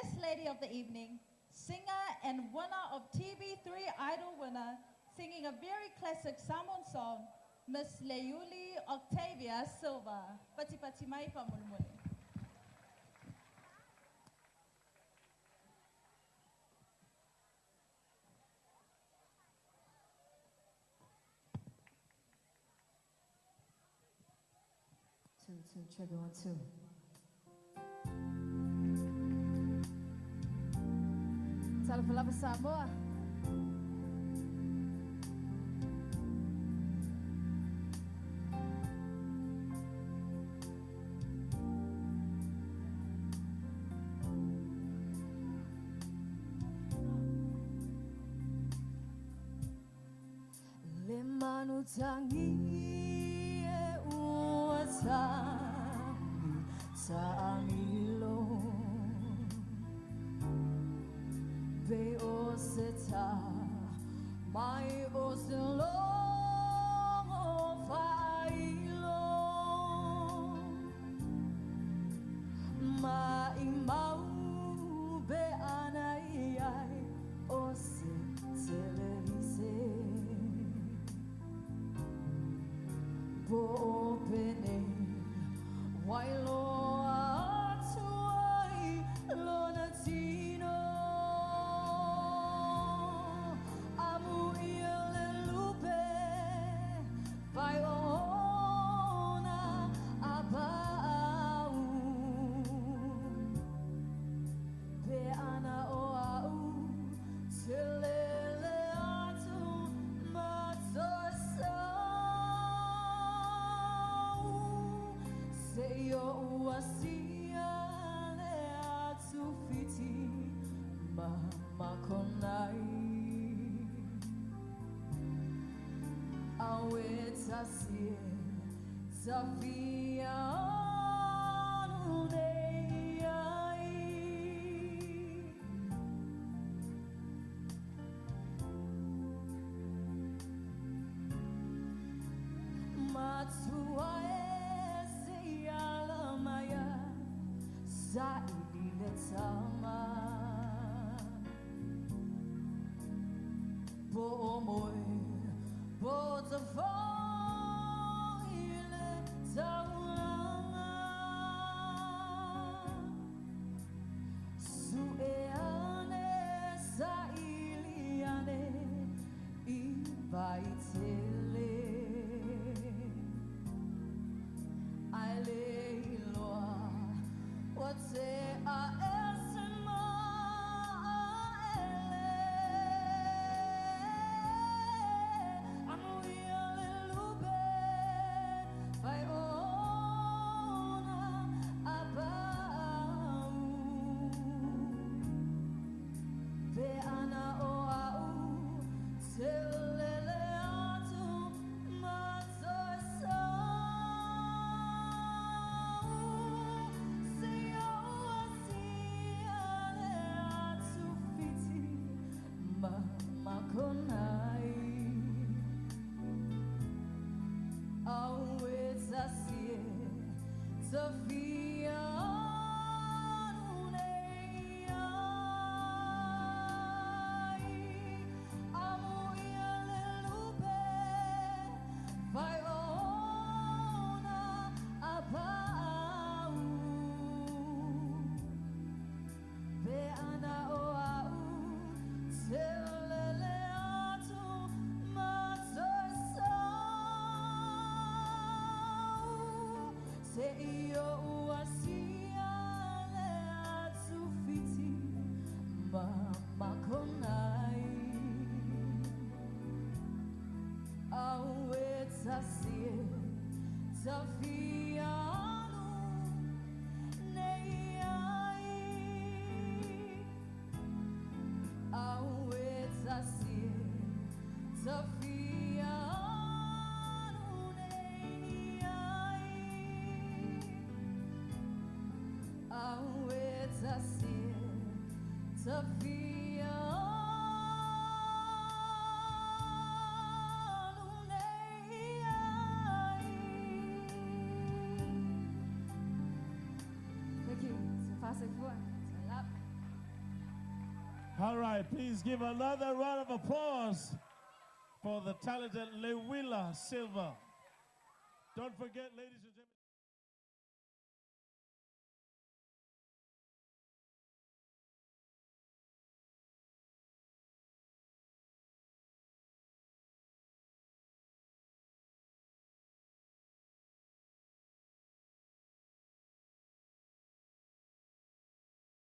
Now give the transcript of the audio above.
First Lady of the Evening, singer and winner of TV3 Idol winner, singing a very classic Samoan song, Miss Leuli Octavia Silva. Pati pati mai pa mulmuli. Two, trigger 1, 2. Talapalapa Samoa. Le manu tangi e uatani tanilo Be o seta mai o selo failo mai mau be anai ai o se televise bo pene wailo atuai lona tino amu ile lupe vai ona abau be ana o au selele atu matsosa se yo uasia le atu fiti mama konai awe tasie Safia nunei ai Matua ese alamaya Zaidi letama Bo moe Bo te foile taulanga Su eane sa iliane I vaitele Ai leiloa Wate a esema Makonai always I see Sophia nunei ai amu ile lupe vai ona abau be ana o au selele atu matsosa se io uasia le atu fiti mama konai awe tasie Safia nei ai awe tasie Safia nunei ai awe tasie Safia nunei ai All right, please give another round of applause for the talented Lewila Silva. Don't forget, ladies and gentlemen.